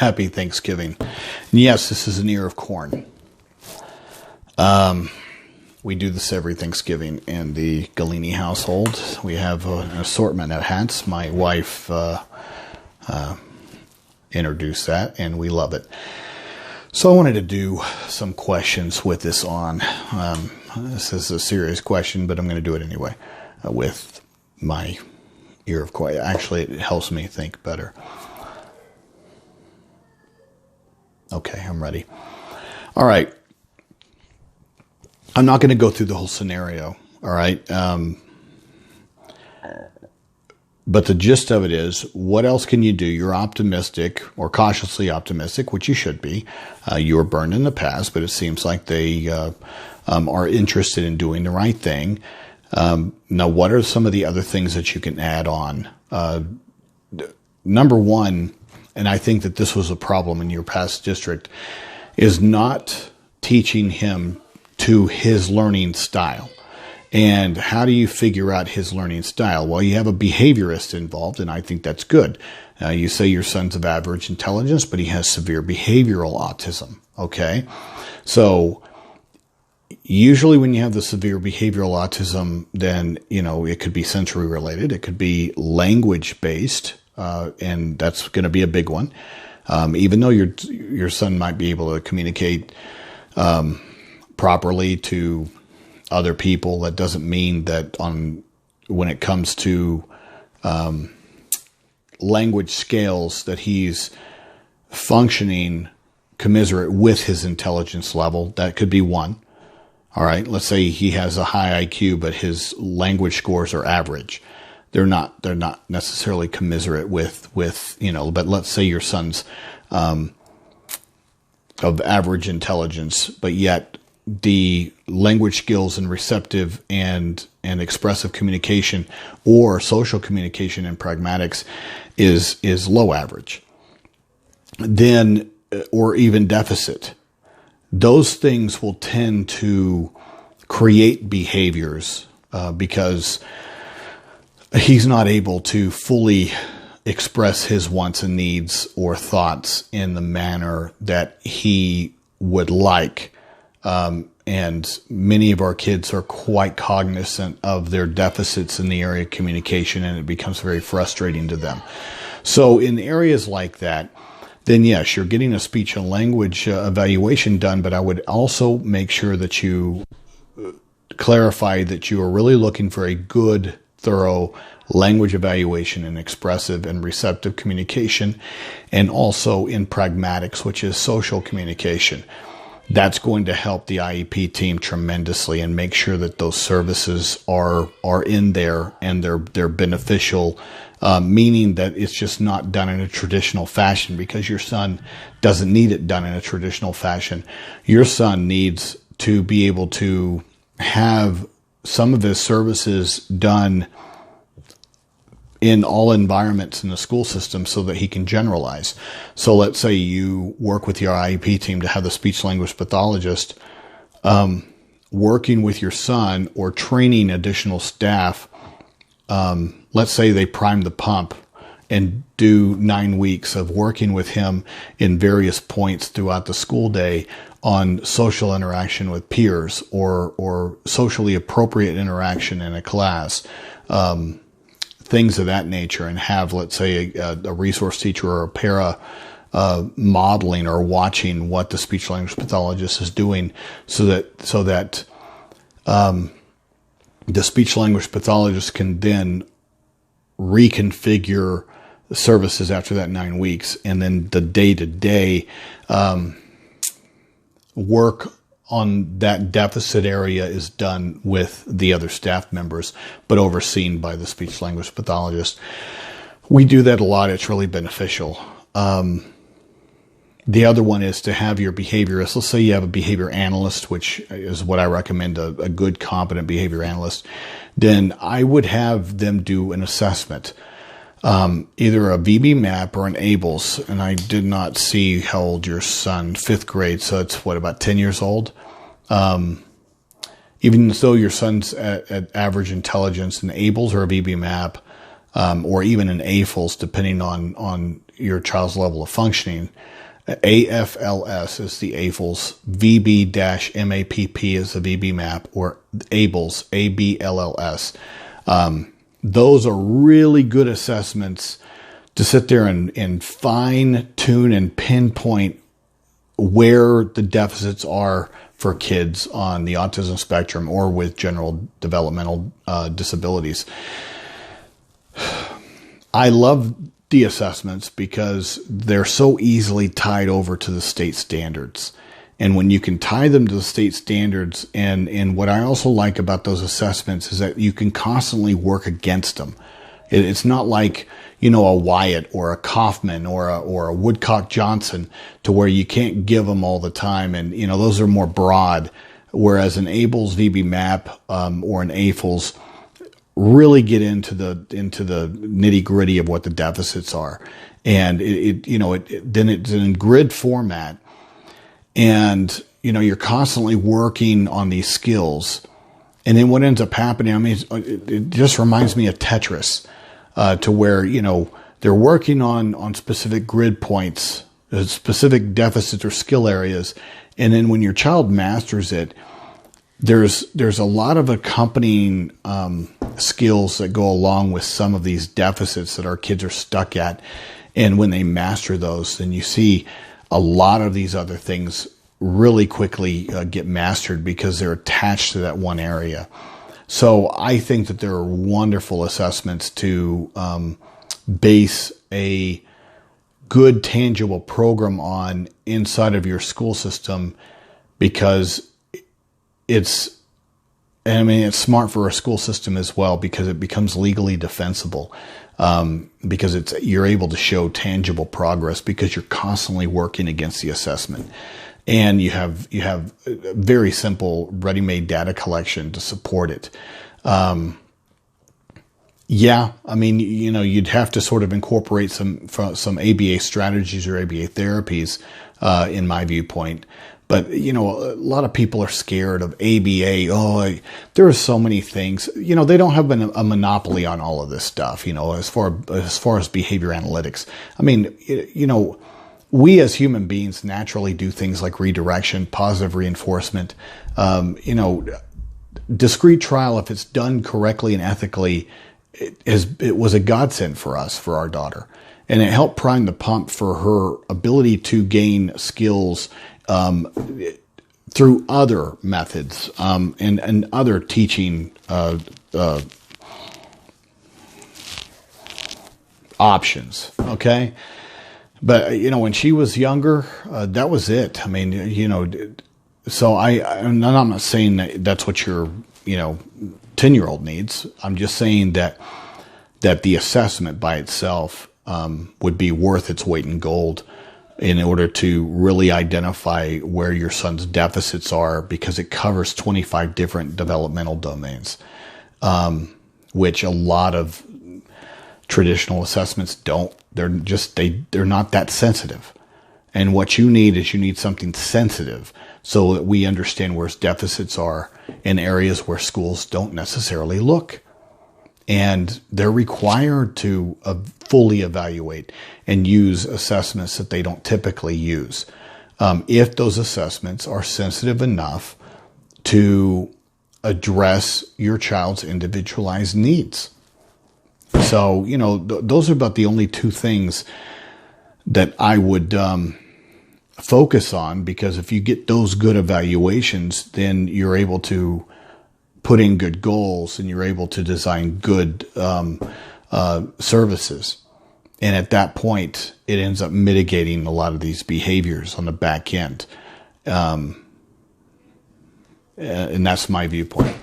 Happy Thanksgiving. And yes, this is an ear of corn. We do this every Thanksgiving in the Galini household. We have an assortment of hats. My wife introduced that, and we love it. So I wanted to do some questions with this on. This is a serious question, but I'm going to do it anyway with my ear of corn. Actually, it helps me think better. Okay, I'm ready. All right. I'm not going to go through the whole scenario, all right? But the gist of it is, what else can you do? You're optimistic or cautiously optimistic, which you should be. You were burned in the past, but it seems like they are interested in doing the right thing. Now, what are some of the other things that you can add on? Number one, and I think that this was a problem in your past district, is not teaching him to his learning style. And how do you figure out his learning style? Well, you have a behaviorist involved, and I think that's good. You say your son's of average intelligence, but he has severe behavioral autism. Okay. So usually when you have the severe behavioral autism, then, it could be sensory related. It could be language based. And that's going to be a big one. Even though your son might be able to communicate, properly to other people, that doesn't mean that when it comes to language scales that he's functioning commensurate with his intelligence level. That could be one. All right. Let's say he has a high IQ, but his language scores are average. They're not necessarily commiserate with, but let's say your son's, of average intelligence, but yet the language skills and receptive and expressive communication or social communication and pragmatics is low average. Then, or even deficit. Those things will tend to create behaviors, because he's not able to fully express his wants and needs or thoughts in the manner that he would like. And many of our kids are quite cognizant of their deficits in the area of communication, and it becomes very frustrating to them. So in areas like that, then yes, you're getting a speech and language evaluation done, but I would also make sure that you clarify that you are really looking for a good, thorough language evaluation in expressive and receptive communication, and also in pragmatics, which is social communication. That's going to help the IEP team tremendously and make sure that those services are in there and they're beneficial, meaning that it's just not done in a traditional fashion, because your son doesn't need it done in a traditional fashion. Your son needs to be able to have some of his services done in all environments in the school system so that he can generalize. So let's say you work with your IEP team to have the speech language pathologist working with your son or training additional staff. Let's say they prime the pump and do 9 weeks of working with him in various points throughout the school day on social interaction with peers or socially appropriate interaction in a class. Things of that nature, and have, let's say, a resource teacher or a para modeling or watching what the speech language pathologist is doing, so that the speech language pathologist can then reconfigure the services after that 9 weeks, and then the day-to-day work on that deficit area is done with the other staff members, but overseen by the speech language pathologist. We do that a lot. It's really beneficial. The other one is to have your behaviorist. Let's say you have a behavior analyst, which is what I recommend, a good, competent behavior analyst. Then I would have them do an assessment, either a VB map or an ABLS. And I did not see how old your son, 5th grade. So it's about 10 years old. Even though your son's at average intelligence, an ABLS or a VB map or even an AFLS, depending on your child's level of functioning. AFLS is the AFLS, VB-MAPP is the VB map, or ABLS, ABLLS. Those are really good assessments to sit there and fine tune and pinpoint where the deficits are for kids on the autism spectrum or with general developmental disabilities. I love the assessments because they're so easily tied over to the state standards. And when you can tie them to the state standards, and what I also like about those assessments is that you can constantly work against them. It's not like, a Wyatt or a Kaufman or a Woodcock Johnson, to where you can't give them all the time. And, those are more broad, whereas an ABLS VB map, or an AFLS really get into the nitty gritty of what the deficits are. And then it's in grid format, and, you're constantly working on these skills. And then what ends up happening, it just reminds me of Tetris, to where, they're working on specific grid points, specific deficits or skill areas. And then when your child masters it, there's a lot of accompanying skills that go along with some of these deficits that our kids are stuck at. And when they master those, then you see a lot of these other things really quickly get mastered because they're attached to that one area. So I think that there are wonderful assessments to base a good, tangible program on inside of your school system, because it's smart for a school system as well, because it becomes legally defensible, because you're able to show tangible progress because you're constantly working against the assessment. And you have very simple ready-made data collection to support it. You'd have to sort of incorporate some ABA strategies or ABA therapies, in my viewpoint. But, a lot of people are scared of ABA. There are so many things. They don't have a monopoly on all of this stuff, as far as behavior analytics. We as human beings naturally do things like redirection, positive reinforcement. Discrete trial, if it's done correctly and ethically, it was a godsend for us, for our daughter. And it helped prime the pump for her ability to gain skills through other methods, and other teaching options. Okay. But, when she was younger, that was it. So I'm not saying that that's what your, 10-year-old needs. I'm just saying that the assessment by itself would be worth its weight in gold in order to really identify where your son's deficits are, because it covers 25 different developmental domains, which a lot of traditional assessments don't. They're not that sensitive. And what you need something sensitive, so that we understand where deficits are in areas where schools don't necessarily look. And they're required to fully evaluate and use assessments that they don't typically use, if those assessments are sensitive enough to address your child's individualized needs. So, those are about the only two things that I would focus on, because if you get those good evaluations, then you're able to put in good goals and you're able to design good services. And at that point, it ends up mitigating a lot of these behaviors on the back end. And that's my viewpoint.